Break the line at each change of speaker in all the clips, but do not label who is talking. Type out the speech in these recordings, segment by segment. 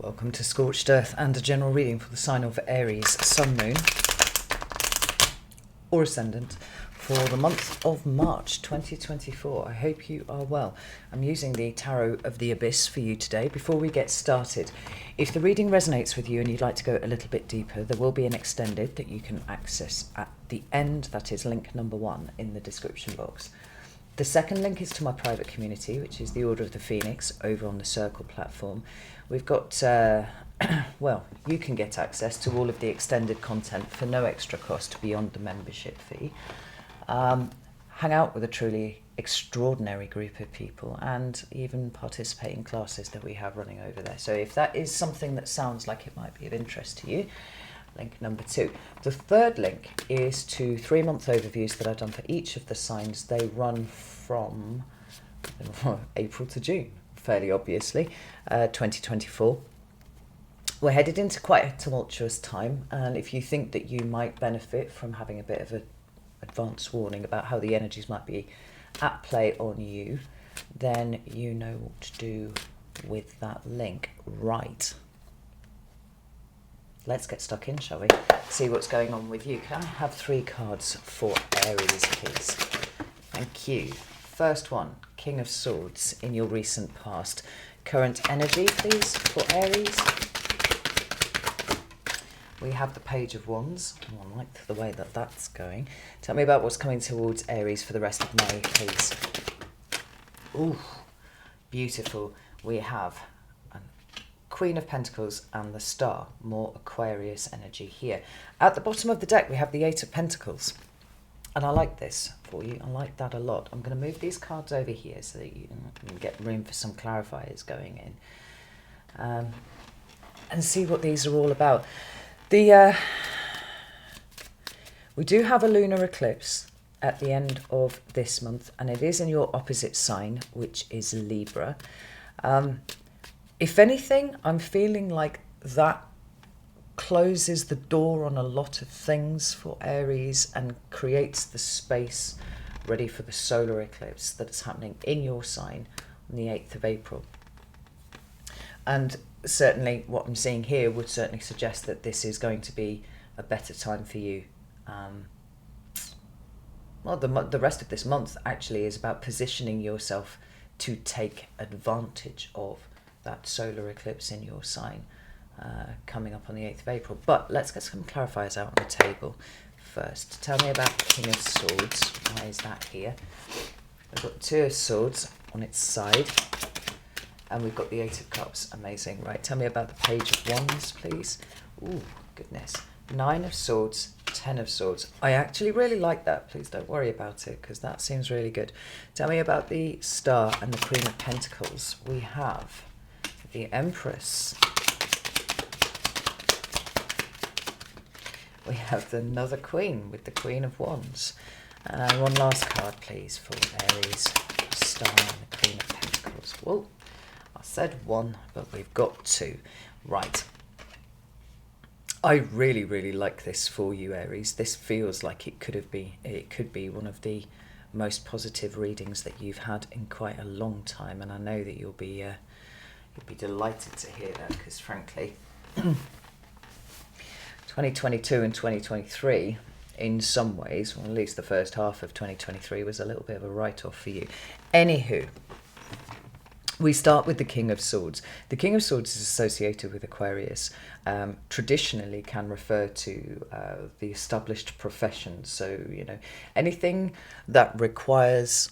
Welcome to Scorched Earth and a general reading for the sign of Aries, Sun, Moon or Ascendant for the month of March 2024. I hope you are well. I'm using the Tarot of the Abyss for you today. Before we get started, if the reading resonates with you and you'd like to go a little bit deeper, there will be an extended that you can access at the end. That is link number 1 in the description box. The second link is to my private community, which is the Order of the Phoenix over on the Circle platform. We've got, well, you can get access to all of the extended content for no extra cost beyond the membership fee. Hang out with a truly extraordinary group of people and even participate in classes that we have running over there. So if that is something that sounds like it might be of interest to you, link number 2. The third link is to 3-month overviews that I've done for each of the signs. They run from April to June, fairly obviously, 2024. We're headed into quite a tumultuous time, and if you think that you might benefit from having a bit of an advance warning about how the energies might be at play on you, then you know what to do with that link. Right. Let's get stuck in, shall we? See what's going on with you. Can I have 3 cards for Aries, please? Thank you. First one, King of Swords in your recent past. Current energy, please, for Aries. We have the Page of Wands. Oh, I like the way that that's going. Tell me about what's coming towards Aries for the rest of May, please. Ooh, beautiful. We have Queen of Pentacles and the Star, more Aquarius energy here. At the bottom of the deck, we have the 8 of Pentacles. And I like this for you. I like that a lot. I'm going to move these cards over here so that you can get room for some clarifiers going in. And see what these are all about. We do have a lunar eclipse at the end of this month, and it is in your opposite sign, which is Libra. If anything, I'm feeling like that closes the door on a lot of things for Aries and creates the space ready for the solar eclipse that is happening in your sign on the 8th of April. And certainly what I'm seeing here would certainly suggest that this is going to be a better time for you. Well, the rest of this month actually is about positioning yourself to take advantage of that solar eclipse in your sign coming up on the 8th of April. But let's get some clarifiers out on the table first. Tell me about the King of Swords. Why is that here? We've got 2 of Swords on its side. And we've got the 8 of Cups. Amazing. Right, tell me about the Page of Wands, please. Ooh, goodness. 9 of Swords, 10 of Swords. I actually really like that. Please don't worry about it, because that seems really good. Tell me about the Star and the Queen of Pentacles. We have the Empress. We have another Queen with the Queen of Wands. And one last card, please, for Aries. Star and the Queen of Pentacles. Whoa. I said 1, but we've got 2. Right. I really, really like this for you, Aries. This feels like it could be one of the most positive readings that you've had in quite a long time, and I know that you'll be delighted to hear that, because frankly, 2022 and 2023, in some ways, or at least the first half of 2023, was a little bit of a write-off for you. Anywho. We start with the King of Swords. The King of Swords is associated with Aquarius. Traditionally can refer to the established professions. So, you know, anything that requires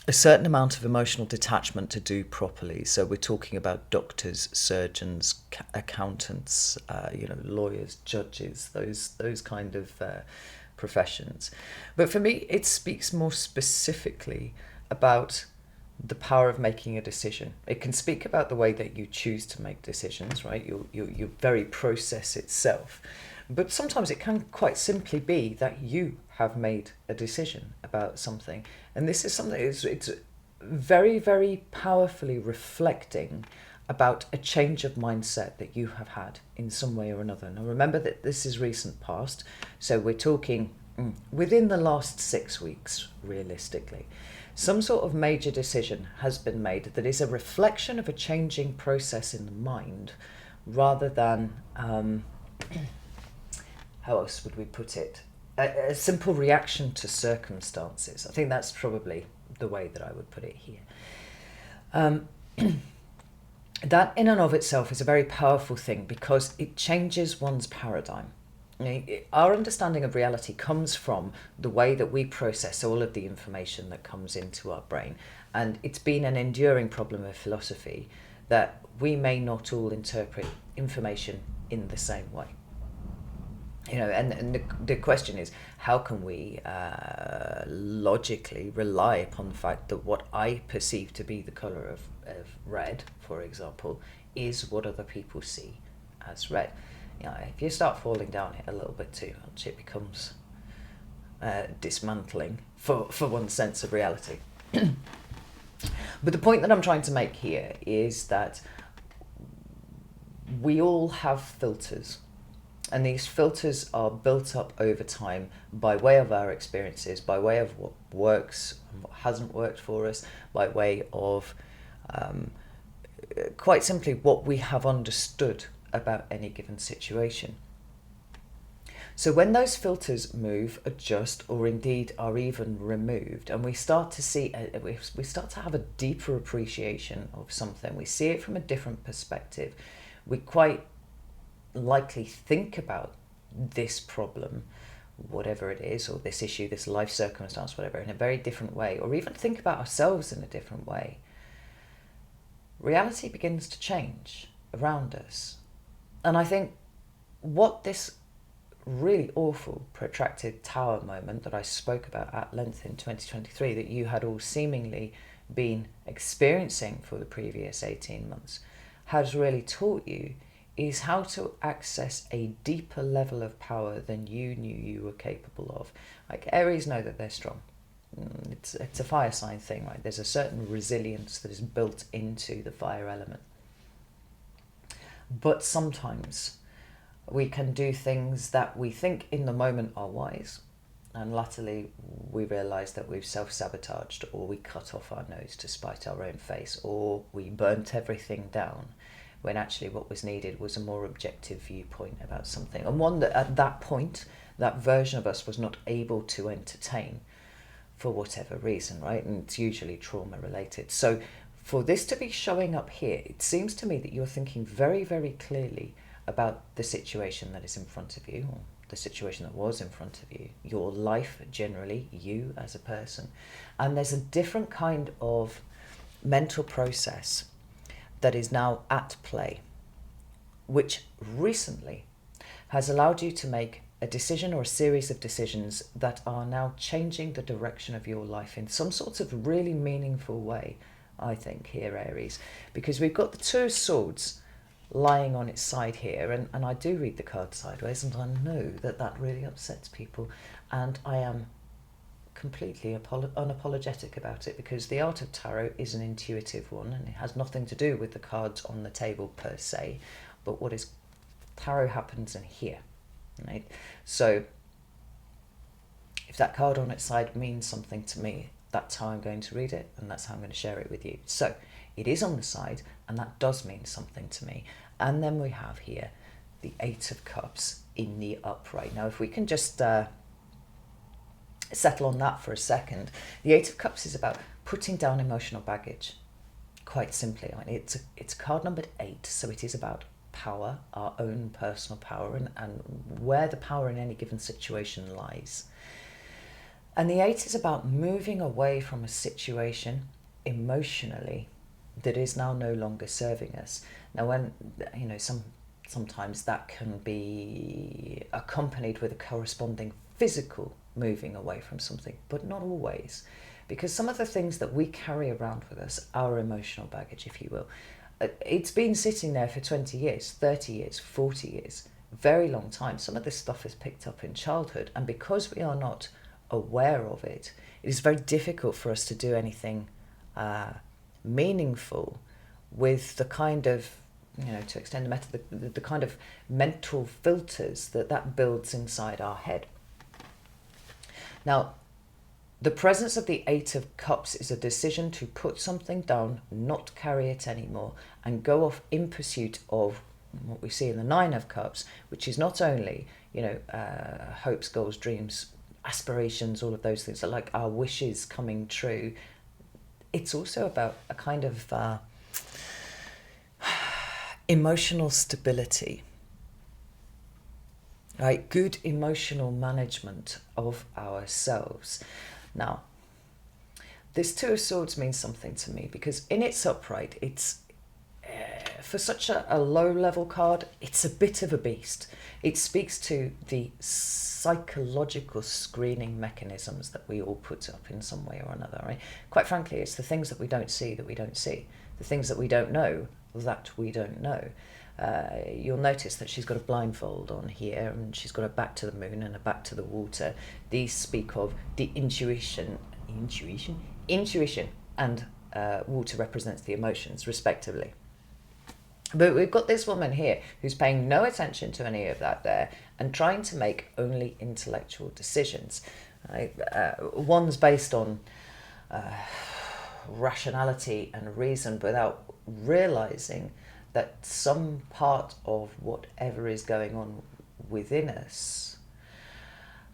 a certain amount of emotional detachment to do properly. So we're talking about doctors, surgeons, accountants, you know, lawyers, judges, those kind of professions. But for me, it speaks more specifically about the power of making a decision. It can speak about the way that you choose to make decisions, right? Your very process itself. But sometimes it can quite simply be that you have made a decision about something. And this is something, it's very, very powerfully reflecting about a change of mindset that you have had in some way or another. Now remember that this is recent past, so we're talking within the last 6 weeks, realistically. some sort of major decision has been made that is a reflection of a changing process in the mind, rather than, how else would we put it, a simple reaction to circumstances. I think that's probably the way that I would put it here. That in and of itself is a very powerful thing, because it changes one's paradigm. Our understanding of reality comes from the way that we process all of the information that comes into our brain. And it's been an enduring problem of philosophy that we may not all interpret information in the same way. And the question is, how can we logically rely upon the fact that what I perceive to be the colour of red, for example, is what other people see as red? If you start falling down it a little bit too much, it becomes dismantling for one's sense of reality. But the point that I'm trying to make here is that we all have filters, and these filters are built up over time by way of our experiences, by way of what works and what hasn't worked for us, by way of quite simply what we have understood about any given situation. So when those filters move, adjust, or indeed are even removed, and we start to see, we start to have a deeper appreciation of something, we see it from a different perspective, we quite likely think about this problem, whatever it is, or this issue, this life circumstance, whatever, in a very different way, or even think about ourselves in a different way. Reality begins to change around us. And I think what this really awful protracted tower moment that I spoke about at length in 2023, that you had all seemingly been experiencing for the previous 18 months, has really taught you, is how to access a deeper level of power than you knew you were capable of. Like, Aries know that they're strong. It's a fire sign thing, right? There's a certain resilience that is built into the fire element. But sometimes we can do things that we think in the moment are wise, and latterly we realise that we've self-sabotaged, or we cut off our nose to spite our own face, or we burnt everything down, when actually what was needed was a more objective viewpoint about something, and one that at that point, that version of us was not able to entertain for whatever reason, right? And it's usually trauma related. So for this to be showing up here, it seems to me that you're thinking very, very clearly about the situation that is in front of you, or the situation that was in front of you, your life generally, you as a person. And there's a different kind of mental process that is now at play, which recently has allowed you to make a decision or a series of decisions that are now changing the direction of your life in some sort of really meaningful way, I think, here, Aries. Because we've got the Two of Swords lying on its side here, and I do read the card sideways, and I know that that really upsets people, and I am completely unapologetic about it, because the art of tarot is an intuitive one, and it has nothing to do with the cards on the table per se, but what is tarot happens in here, right? So if that card on its side means something to me, that's how I'm going to read it, and that's how I'm going to share it with you. So it is on the side, and that does mean something to me. And then we have here the Eight of Cups in the upright. Now, if we can just settle on that for a second. The Eight of Cups is about putting down emotional baggage, quite simply. I mean, it's card numbered 8, so it is about power, our own personal power, and where the power in any given situation lies. And the 8 is about moving away from a situation emotionally that is now no longer serving us. Now, when, sometimes that can be accompanied with a corresponding physical moving away from something, but not always. Because some of the things that we carry around with us, our emotional baggage, if you will, it's been sitting there for 20 years, 30 years, 40 years, very long time. Some of this stuff is picked up in childhood, and because we are not aware of it, it is very difficult for us to do anything meaningful with the kind of, to extend the method, the kind of mental filters that builds inside our head. Now, The presence of the Eight of Cups is a decision to put something down, not carry it anymore, and go off in pursuit of what we see in the Nine of Cups, which is not only, hopes, goals, dreams, aspirations, all of those things are like our wishes coming true. It's also about a kind of emotional stability, right? Good emotional management of ourselves. Now, this Two of Swords means something to me because in its upright, it's for such a low-level card, it's a bit of a beast. It speaks to the psychological screening mechanisms that we all put up in some way or another, right? Quite frankly, it's the things that we don't see that we don't see. The things that we don't know that we don't know. You'll notice that she's got a blindfold on here and she's got a back to the moon and a back to the water. These speak of the intuition and water represents the emotions respectively. But we've got this woman here who's paying no attention to any of that there and trying to make only intellectual decisions. Right? One's based on rationality and reason without realizing that some part of whatever is going on within us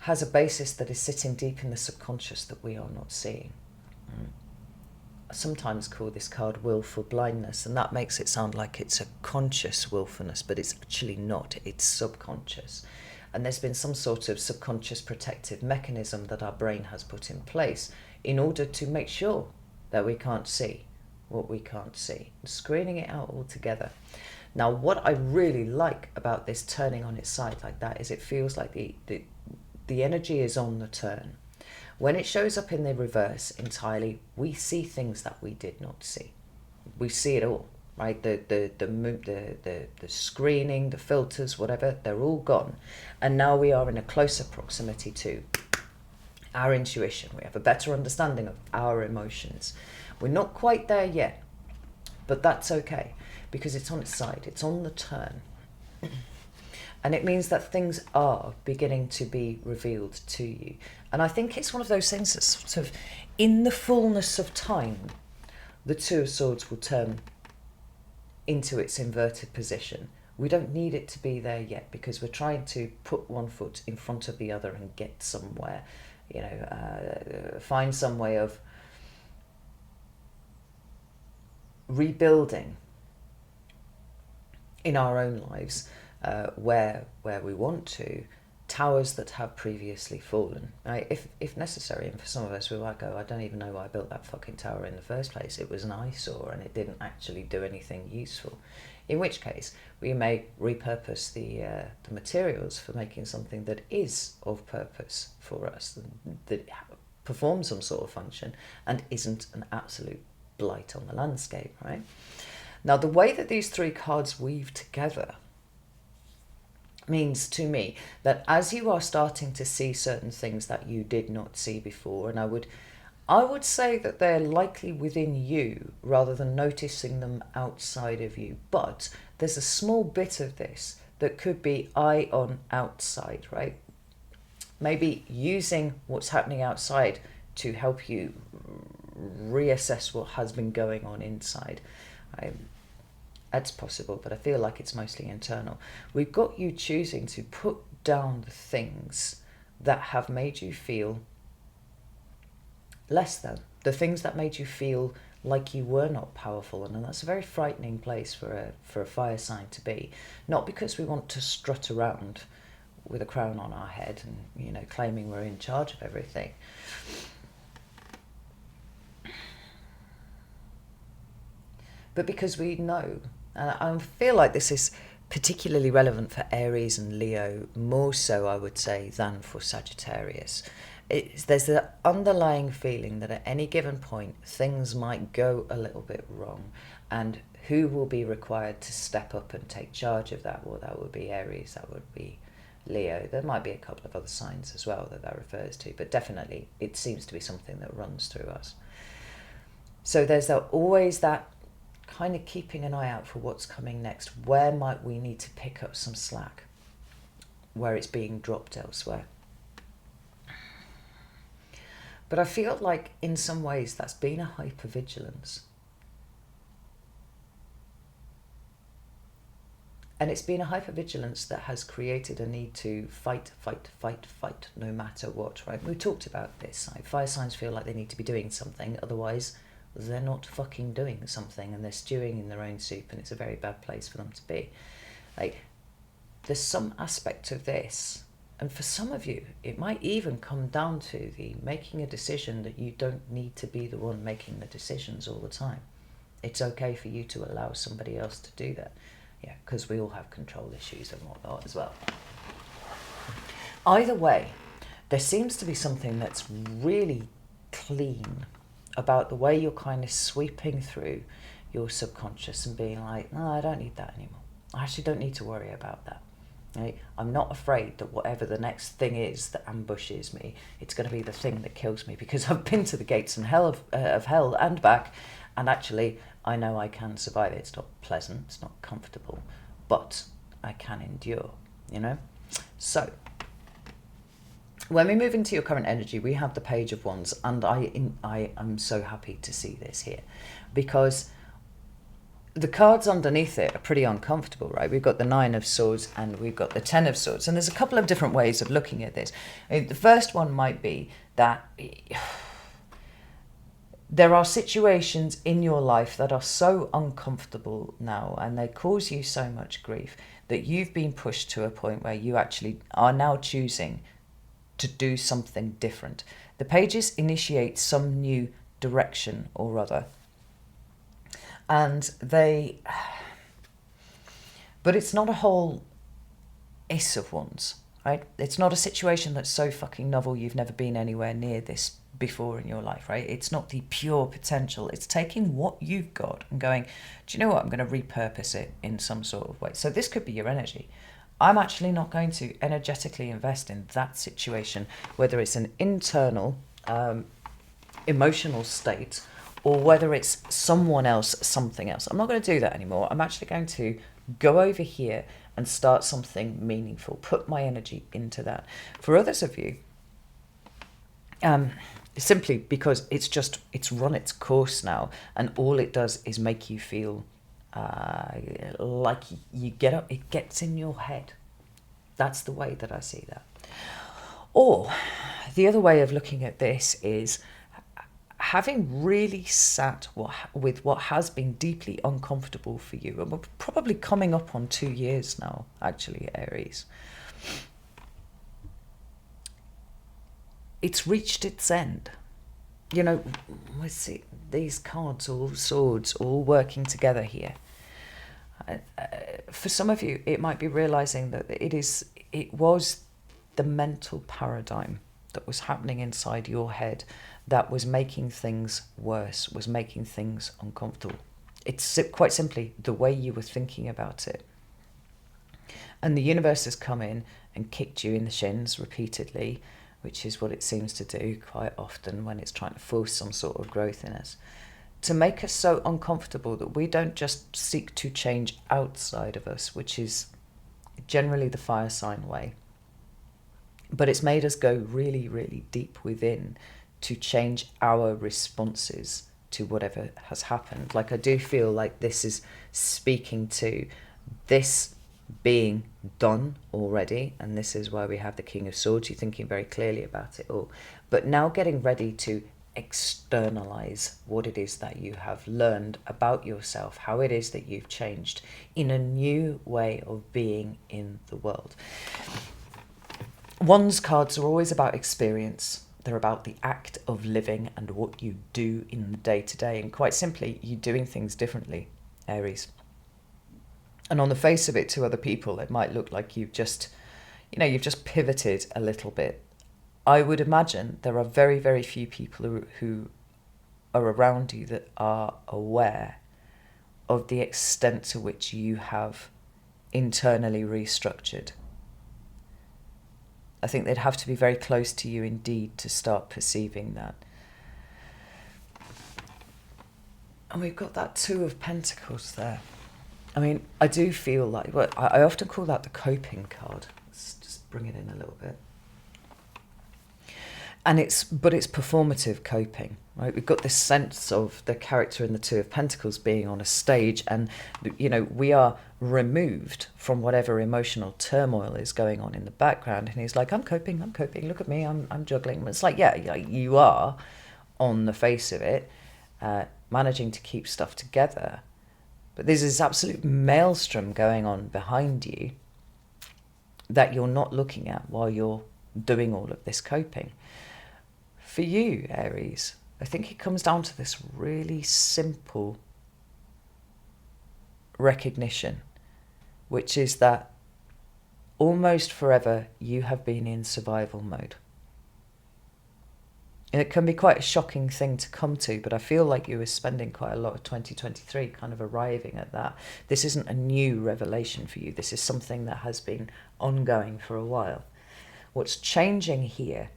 has a basis that is sitting deep in the subconscious that we are not seeing. I sometimes call this card willful blindness, and that makes it sound like it's a conscious willfulness, but it's actually not, it's subconscious. And there's been some sort of subconscious protective mechanism that our brain has put in place in order to make sure that we can't see what we can't see, screening it out altogether. Now, what I really like about this turning on its side like that is it feels like the energy is on the turn. When it shows up in the reverse entirely, we see things that we did not see. We see it all, right? The screening, the filters, whatever, they're all gone. And now we are in a closer proximity to our intuition. We have a better understanding of our emotions. We're not quite there yet, but that's okay because it's on its side, it's on the turn. And it means that things are beginning to be revealed to you. And I think it's one of those things that's sort of, in the fullness of time, the Two of Swords will turn into its inverted position. We don't need it to be there yet because we're trying to put one foot in front of the other and get somewhere, find some way of rebuilding in our own lives. Where we want to, towers that have previously fallen, right? If necessary, and for some of us we might go, I don't even know why I built that fucking tower in the first place. It was an eyesore and it didn't actually do anything useful. In which case, we may repurpose the materials for making something that is of purpose for us, that performs some sort of function and isn't an absolute blight on the landscape, right? Now, the way that these three cards weave together means to me that as you are starting to see certain things that you did not see before, and I would say that they're likely within you rather than noticing them outside of you, but there's a small bit of this that could be eye on outside, right? Maybe using what's happening outside to help you reassess what has been going on inside. That's possible, but I feel like it's mostly internal. We've got you choosing to put down the things that have made you feel less than, the things that made you feel like you were not powerful, and that's a very frightening place for a fire sign to be. Not because we want to strut around with a crown on our head and claiming we're in charge of everything. But because we know. And I feel like this is particularly relevant for Aries and Leo, more so, I would say, than for Sagittarius. There's the underlying feeling that at any given point, things might go a little bit wrong. And who will be required to step up and take charge of that? Well, that would be Aries, that would be Leo. There might be a couple of other signs as well that refers to, but definitely it seems to be something that runs through us. So there's always that kind of keeping an eye out for what's coming next. Where might we need to pick up some slack where it's being dropped elsewhere? But I feel like in some ways that's been a hypervigilance. And it's been a hypervigilance that has created a need to fight, no matter what, right? We talked about this. Like, fire signs feel like they need to be doing something, otherwise they're not fucking doing something, and they're stewing in their own soup, and it's a very bad place for them to be. Like, there's some aspect of this, and for some of you, it might even come down to the making a decision that you don't need to be the one making the decisions all the time. It's okay for you to allow somebody else to do that. Yeah, because we all have control issues and whatnot as well. Either way, there seems to be something that's really clean about the way you're kind of sweeping through your subconscious and being like, no, I don't need that anymore. I actually don't need to worry about that. Right? I'm not afraid that whatever the next thing is that ambushes me, it's going to be the thing that kills me, because I've been to the gates and hell of hell and back, and actually I know I can survive it. It's not pleasant, it's not comfortable, but I can endure, you know? So, when we move into your current energy, we have the Page of Wands, and I am so happy to see this here, because the cards underneath it are pretty uncomfortable, right? We've got the Nine of Swords and we've got the Ten of Swords, and there's a couple of different ways of looking at this. The first one might be that there are situations in your life that are so uncomfortable now, and they cause you so much grief, that you've been pushed to a point where you actually are now choosing to do something different. The pages initiate some new direction or other, and but it's not a whole Ace of Wands, right? It's not a situation that's so fucking novel you've never been anywhere near this before in your life, right? It's not the pure potential. It's taking what you've got and going, do you know what? I'm going to repurpose it in some sort of way. So this could be your energy. I'm actually not going to energetically invest in that situation, whether it's an internal emotional state or whether it's someone else, something else. I'm not going to do that anymore. I'm actually going to go over here and start something meaningful, put my energy into that. For others of you, simply because it's run its course now, and all it does is make you feel like you get up, it gets in your head. That's the way that I see that. Or the other way of looking at this is having really sat with what has been deeply uncomfortable for you, and we're probably coming up on 2 years now, actually, Aries. It's reached its end. You know, we see these cards, all swords, all working together here. For some of you, it might be realizing that it was the mental paradigm that was happening inside your head that was making things worse, was making things uncomfortable. It's quite simply the way you were thinking about it. And the universe has come in and kicked you in the shins repeatedly, which is what it seems to do quite often when it's trying to force some sort of growth in us, to make us so uncomfortable that we don't just seek to change outside of us, which is generally the fire sign way, but it's made us go really, really deep within to change our responses to whatever has happened. Like, I do feel like this is speaking to this being done already, and this is why we have the King of Swords. You're thinking very clearly about it all, but now getting ready to externalize what it is that you have learned about yourself, how it is that you've changed in a new way of being in the world. Wands cards are always about experience. They're about the act of living and what you do in the day-to-day, and quite simply, you're doing things differently, Aries. And on the face of it, to other people, it might look like you've just pivoted a little bit. I would imagine there are very, very few people who are around you that are aware of the extent to which you have internally restructured. I think they'd have to be very close to you indeed to start perceiving that. And we've got that Two of Pentacles there. I mean, I do feel like, well, I often call that the coping card. Let's just bring it in a little bit. but it's performative coping, right? We've got this sense of the character in the Two of Pentacles being on a stage, and we are removed from whatever emotional turmoil is going on in the background, and he's like, I'm coping, look at me, I'm juggling. And it's like, yeah, you are, on the face of it, managing to keep stuff together, but there's this absolute maelstrom going on behind you that you're not looking at while you're doing all of this coping. For you, Aries, I think it comes down to this really simple recognition, which is that almost forever you have been in survival mode. And it can be quite a shocking thing to come to, but I feel like you were spending quite a lot of 2023 kind of arriving at that. This isn't a new revelation for you. This is something that has been ongoing for a while. What's changing here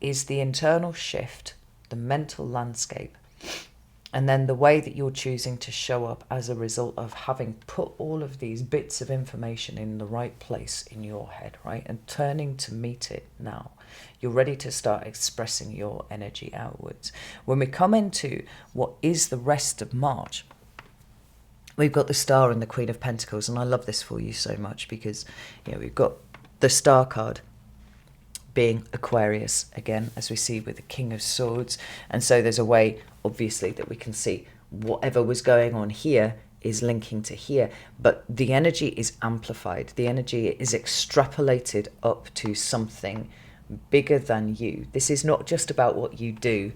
is the internal shift, the mental landscape, and then the way that you're choosing to show up as a result of having put all of these bits of information in the right place in your head, right? And turning to meet it now. You're ready to start expressing your energy outwards. When we come into what is the rest of March, we've got the Star and the Queen of Pentacles, and I love this for you so much because we've got the Star card being Aquarius again, as we see with the King of Swords. And so there's a way, obviously, that we can see whatever was going on here is linking to here, but the energy is amplified. The energy is extrapolated up to something bigger than you. This is not just about what you do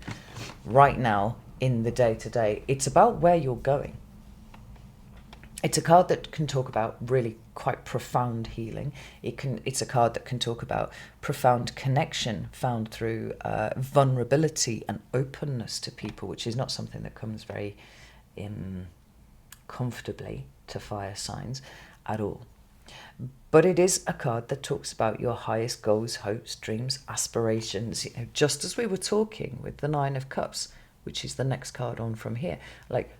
right now in the day-to-day. It's about where you're going. It's a card that can talk about really quite profound healing. It's a card that can talk about profound connection found through vulnerability and openness to people, which is not something that comes very comfortably to fire signs at all. But it is a card that talks about your highest goals, hopes, dreams, aspirations, just as we were talking with the Nine of Cups, which is the next card on from here. Like,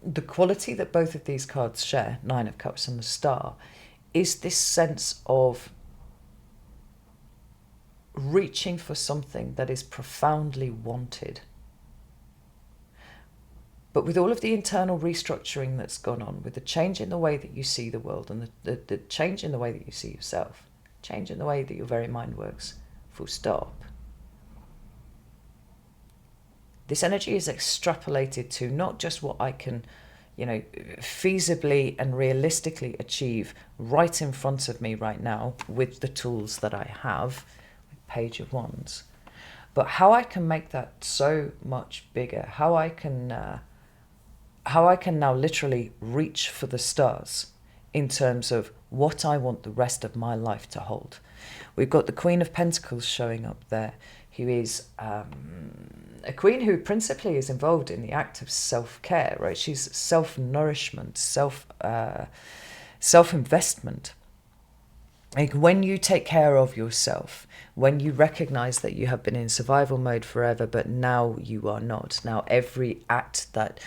the quality that both of these cards share, Nine of Cups and the Star, is this sense of reaching for something that is profoundly wanted. But with all of the internal restructuring that's gone on, with the change in the way that you see the world and the change in the way that you see yourself, change in the way that your very mind works, full stop. This energy is extrapolated to not just what I can, feasibly and realistically achieve right in front of me right now with the tools that I have, with Page of Wands, but how I can make that so much bigger, how I can now literally reach for the stars in terms of what I want the rest of my life to hold. We've got the Queen of Pentacles showing up there, who is a queen who principally is involved in the act of self-care, right? She's self-nourishment, self-investment. Like, when you take care of yourself, when you recognize that you have been in survival mode forever, but now you are not. Now every act that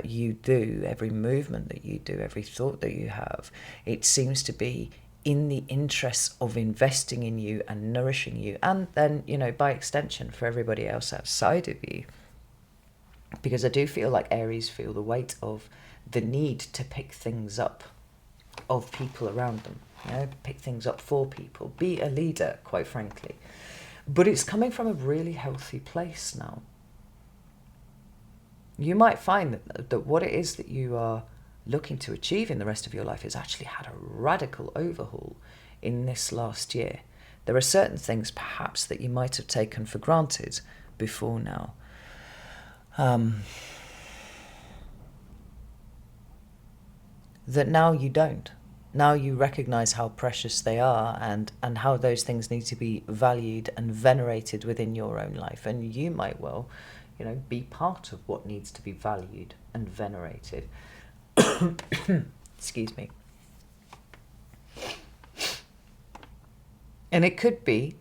you do, every movement that you do, every thought that you have, it seems to be in the interests of investing in you and nourishing you, and then, by extension, for everybody else outside of you. Because I do feel like Aries feel the weight of the need to pick things up of people around them, pick things up for people, be a leader, quite frankly. But it's coming from a really healthy place now. You might find that what it is that you are looking to achieve in the rest of your life has actually had a radical overhaul in this last year. There are certain things perhaps that you might have taken for granted before now. That now you don't. Now you recognize how precious they are and how those things need to be valued and venerated within your own life. And you might well, be part of what needs to be valued and venerated. Excuse me. And it could be,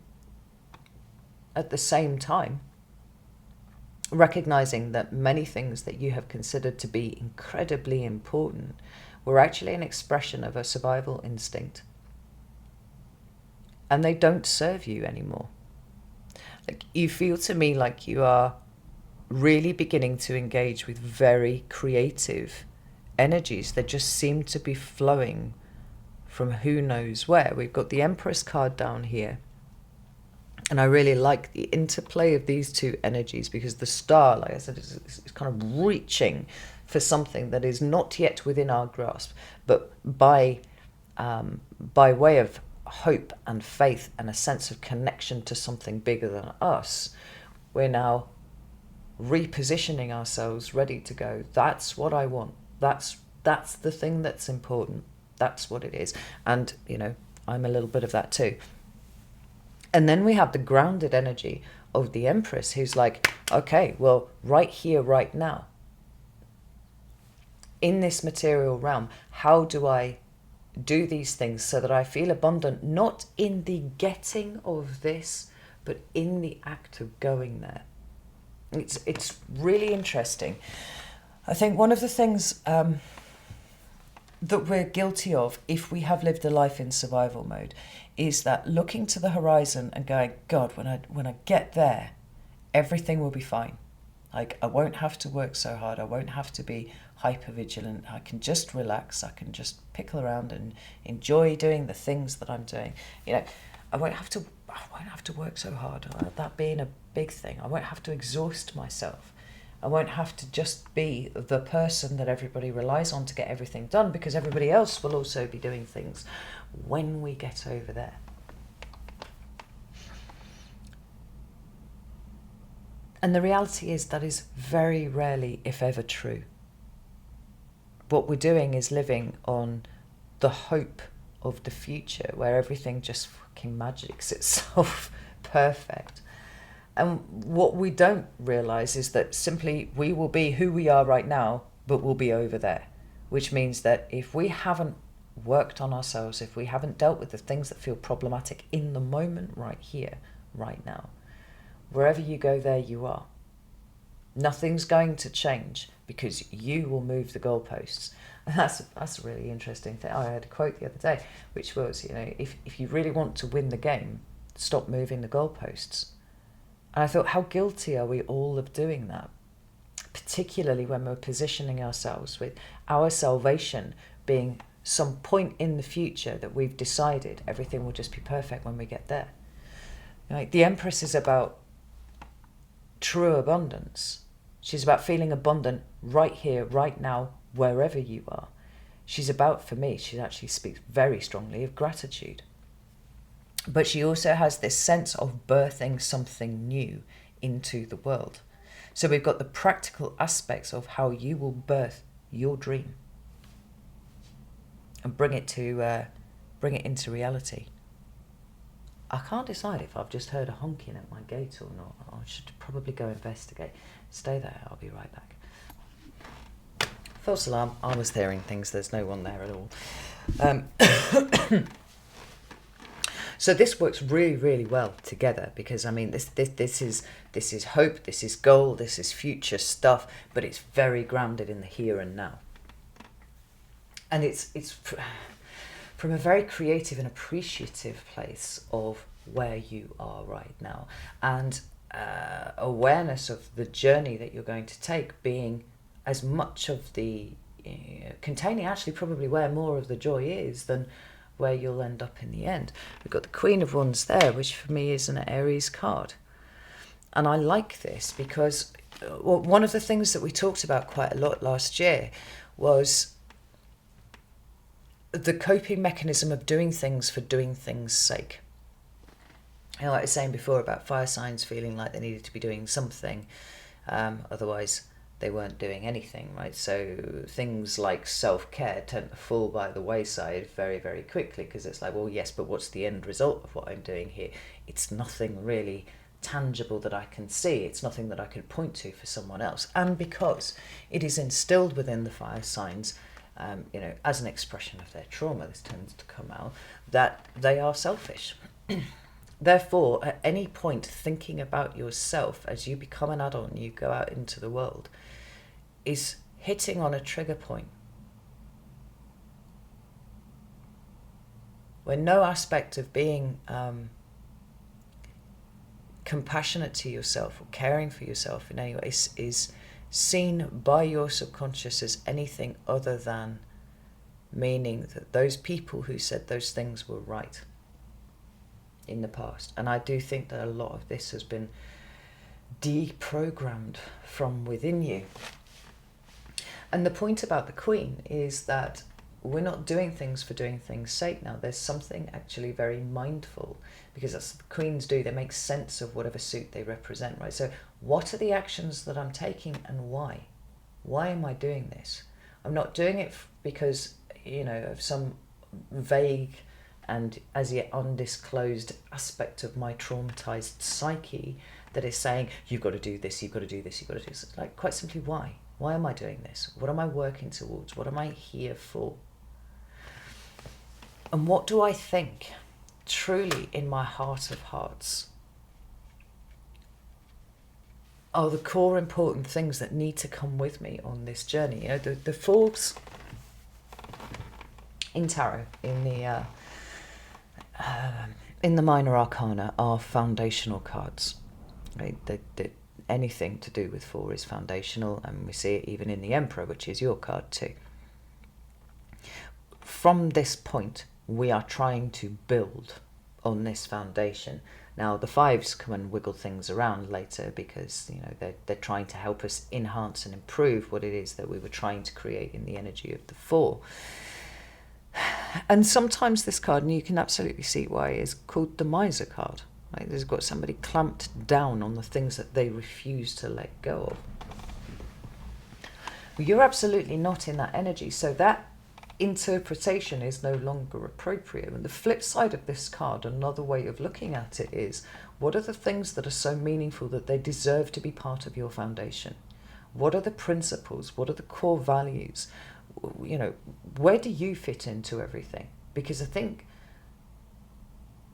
at the same time, recognizing that many things that you have considered to be incredibly important were actually an expression of a survival instinct. And they don't serve you anymore. Like, you feel to me like you are really beginning to engage with very creative energies that just seem to be flowing from who knows where. We've got the Empress card down here, and I really like the interplay of these two energies, because the star, like I said, is kind of reaching for something that is not yet within our grasp, but by way of hope and faith and a sense of connection to something bigger than us, we're now repositioning ourselves, ready to go. That's what I want. That's the thing that's important. That's what it is. And, I'm a little bit of that too. And then we have the grounded energy of the Empress, who's like, okay, well, right here, right now, in this material realm, how do I do these things so that I feel abundant, not in the getting of this, but in the act of going there? It's really interesting. I think one of the things that we're guilty of, if we have lived a life in survival mode, is that looking to the horizon and going, God, when I get there, everything will be fine. Like, I won't have to work so hard. I won't have to be hyper vigilant. I can just relax. I can just pickle around and enjoy doing the things that I'm doing. I won't have to work so hard. That being a big thing. I won't have to exhaust myself. I won't have to just be the person that everybody relies on to get everything done, because everybody else will also be doing things when we get over there. And the reality is that is very rarely, if ever, true. What we're doing is living on the hope of the future, where everything just fucking magics itself perfect. And what we don't realise is that simply we will be who we are right now, but we'll be over there. Which means that if we haven't worked on ourselves, if we haven't dealt with the things that feel problematic in the moment right here, right now, wherever you go, there you are. Nothing's going to change, because you will move the goalposts. And that's a really interesting thing. I had a quote the other day, which was, if you really want to win the game, stop moving the goalposts. And I thought, how guilty are we all of doing that? Particularly when we're positioning ourselves with our salvation being some point in the future that we've decided everything will just be perfect when we get there. The Empress is about true abundance. She's about feeling abundant right here, right now, wherever you are. She's about, for me, she actually speaks very strongly of gratitude. But she also has this sense of birthing something new into the world. So we've got the practical aspects of how you will birth your dream and bring it into reality. I can't decide if I've just heard a honking at my gate or not. I should probably go investigate. Stay there, I'll be right back. False alarm, I was hearing things, there's no one there at all. So this works really, really well together, because this is hope, this is goal, this is future stuff, but it's very grounded in the here and now. And it's from a very creative and appreciative place of where you are right now, and awareness of the journey that you're going to take being as much of the containing actually probably where more of the joy is than where you'll end up in the end. We've got the Queen of Wands there, which for me is an Aries card. And I like this because one of the things that we talked about quite a lot last year was the coping mechanism of doing things for doing things' sake. Like I was saying before about fire signs feeling like they needed to be doing something, otherwise they weren't doing anything, right? So things like self-care tend to fall by the wayside very, very quickly, because it's like, well, yes, but what's the end result of what I'm doing here? It's nothing really tangible that I can see. It's nothing that I can point to for someone else. And because it is instilled within the fire signs, as an expression of their trauma, this tends to come out, that they are selfish. Therefore, at any point, thinking about yourself as you become an adult and you go out into the world is hitting on a trigger point where no aspect of being compassionate to yourself or caring for yourself in any way is seen by your subconscious as anything other than meaning that those people who said those things were right in the past. And I do think that a lot of this has been deprogrammed from within you. And the point about the Queen is that we're not doing things for doing things' sake now. There's something actually very mindful, because that's what the Queens do. They make sense of whatever suit they represent, right? So what are the actions that I'm taking and why? Why am I doing this? I'm not doing it because, of some vague and as yet undisclosed aspect of my traumatized psyche that is saying, you've got to do this, you've got to do this, you've got to do this. It's like, quite simply, why? Why am I doing this? What am I working towards? What am I here for? And what do I think, truly in my heart of hearts, are the core important things that need to come with me on this journey? The fours in tarot, in the minor arcana, are foundational cards. Right? Anything to do with four is foundational, and we see it even in the Emperor, which is your card too. From this point, we are trying to build on this foundation. Now, the fives come and wiggle things around later because they're trying to help us enhance and improve what it is that we were trying to create in the energy of the four. And sometimes this card, and you can absolutely see why, is called the Miser card. Right? There's got somebody clamped down on the things that they refuse to let go of. Well, you're absolutely not in that energy, so that interpretation is no longer appropriate. And the flip side of this card, another way of looking at it, is what are the things that are so meaningful that they deserve to be part of your foundation? What are the principles? What are the core values? Where do you fit into everything? Because I think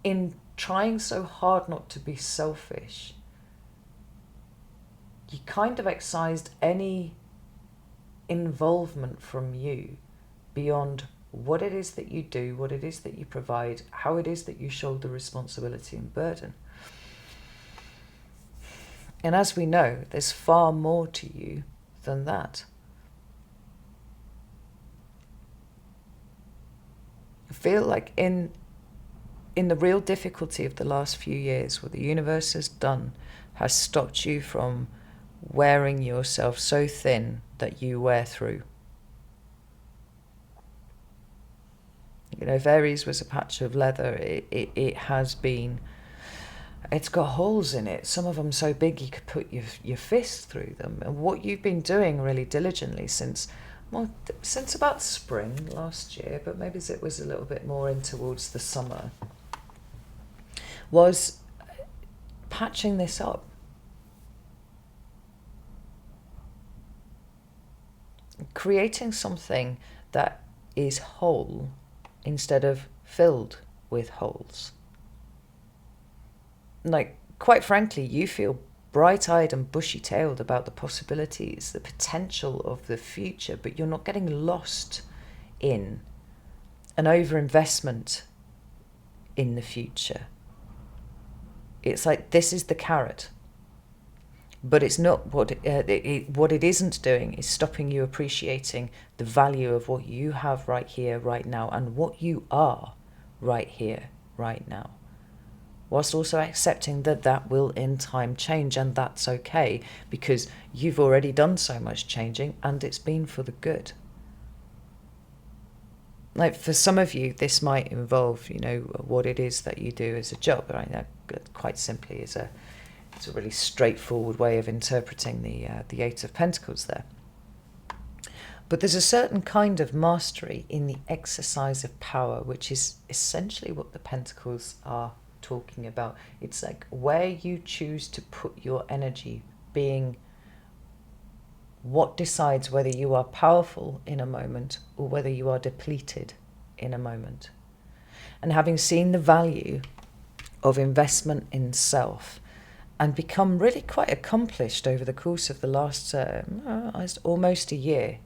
in trying so hard not to be selfish, you kind of excised any involvement from you beyond what it is that you do, what it is that you provide, how it is that you shoulder responsibility and burden. And as we know, there's far more to you than that. I feel like in the real difficulty of the last few years, what the universe has done has stopped you from wearing yourself so thin that you wear through. If Aries was a patch of leather, it has been, it's got holes in it, some of them so big you could put your fist through them. And what you've been doing really diligently since about spring last year, but maybe it was a little bit more in towards the summer, was patching this up. Creating something that is whole instead of filled with holes. Like, quite frankly, you feel bright-eyed and bushy-tailed about the possibilities, the potential of the future, but you're not getting lost in an overinvestment in the future. It's like, this is the carrot, but it's not what it isn't doing is stopping you appreciating the value of what you have right here, right now, and what you are right here, right now, whilst also accepting that will in time change, and that's okay, because you've already done so much changing and it's been for the good. Like, for some of you, this might involve, what it is that you do as a job. Right? That quite simply it's a really straightforward way of interpreting the Eight of Pentacles there. But there's a certain kind of mastery in the exercise of power, which is essentially what the Pentacles are talking about. It's like where you choose to put your energy being what decides whether you are powerful in a moment or whether you are depleted in a moment. And having seen the value of investment in self and become really quite accomplished over the course of the last almost a year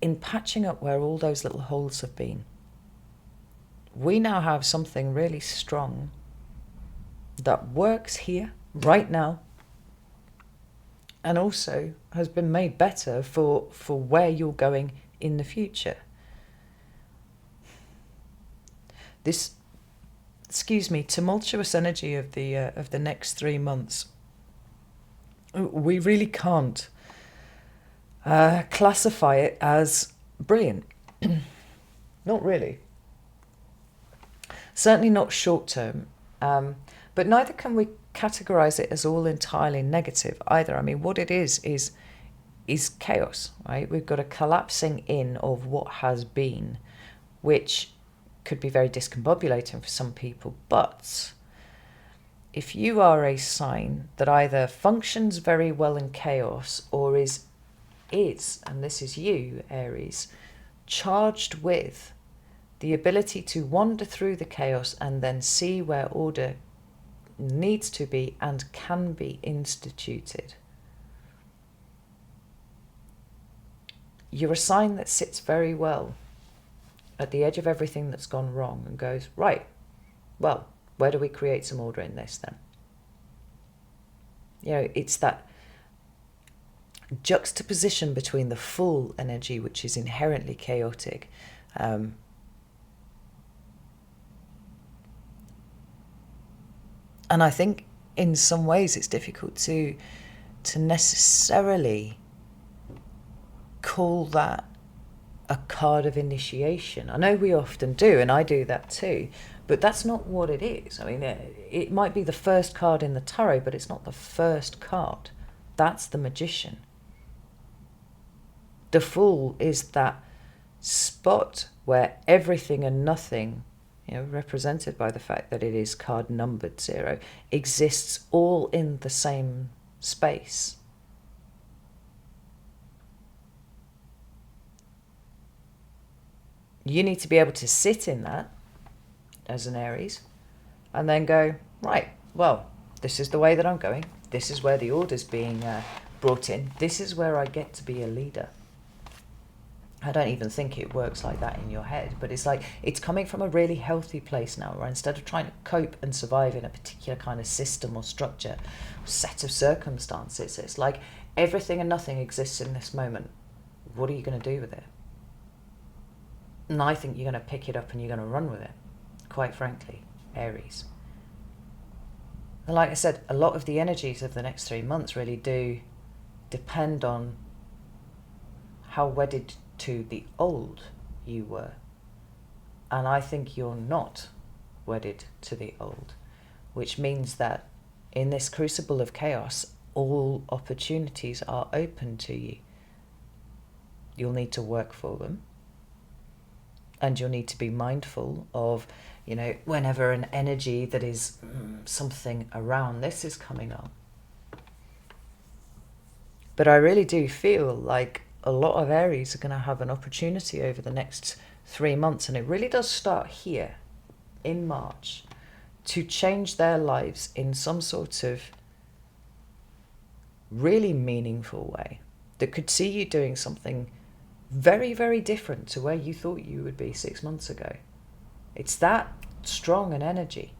in patching up where all those little holes have been, we now have something really strong that works here, right now, and also has been made better for where you're going in the future. This, tumultuous energy of the next 3 months, we really can't classify it as brilliant. Not really. Certainly not short term, but neither can we categorize it as all entirely negative either. I mean, what it is chaos, right? We've got a collapsing in of what has been, which could be very discombobulating for some people. But if you are a sign that either functions very well in chaos or is, and this is you, Aries, charged with the ability to wander through the chaos and then see where order needs to be and can be instituted, you're a sign that sits very well at the edge of everything that's gone wrong and goes, right, well, where do we create some order in this then? You know, it's that juxtaposition between the full energy, which is inherently chaotic, and I think in some ways it's difficult to necessarily call that a card of initiation. I know we often do, and I do that too, but that's not what it is. I mean, it might be the first card in the tarot, but it's not the first card. That's the Magician. The Fool is that spot where everything and nothing, represented by the fact that it is card numbered 0, exists all in the same space. You need to be able to sit in that as an Aries and then go, right, well, this is the way that I'm going. This is where the order's being brought in. This is where I get to be a leader. I don't even think it works like that in your head, but it's like it's coming from a really healthy place now, where instead of trying to cope and survive in a particular kind of system or structure, set of circumstances, it's like everything and nothing exists in this moment. What are you going to do with it? And I think you're going to pick it up and you're going to run with it, quite frankly, Aries. And like I said, a lot of the energies of the next 3 months really do depend on how wedded to the old you were. And I think you're not wedded to the old, which means that in this crucible of chaos, all opportunities are open to you. You'll need to work for them. And you'll need to be mindful of, whenever an energy that is something around this is coming up. But I really do feel like a lot of Aries are going to have an opportunity over the next 3 months, and it really does start here in March, to change their lives in some sort of really meaningful way that could see you doing something very, very different to where you thought you would be 6 months ago. It's that strong an energy.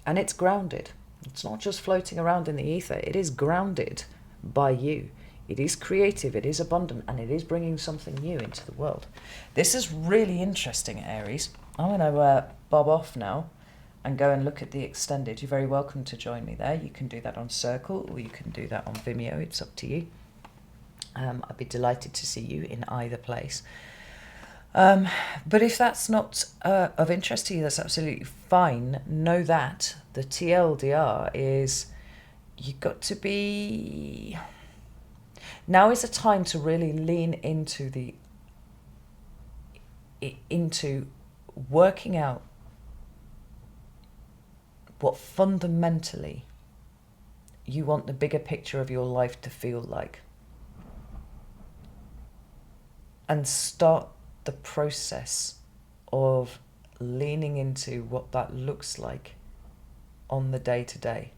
And it's grounded. It's not just floating around in the ether. It is grounded by you. It is creative, it is abundant, and it is bringing something new into the world. This is really interesting, Aries. I'm going to bob off now and go and look at the extended. You're very welcome to join me there. You can do that on Circle, or you can do that on Vimeo. It's up to you. I'd be delighted to see you in either place. But if that's not of interest to you, that's absolutely fine. Know that the TLDR is you've got to be... Now is a time to really lean into working out what fundamentally you want the bigger picture of your life to feel like. And start the process of leaning into what that looks like on the day-to-day.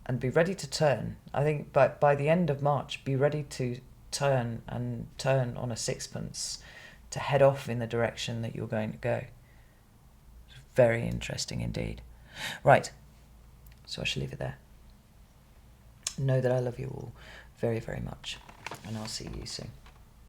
And be ready to turn. I think by the end of March, be ready to turn on a sixpence to head off in the direction that you're going to go. Very interesting indeed. Right. So I shall leave it there. Know that I love you all very, very much, and I'll see you soon.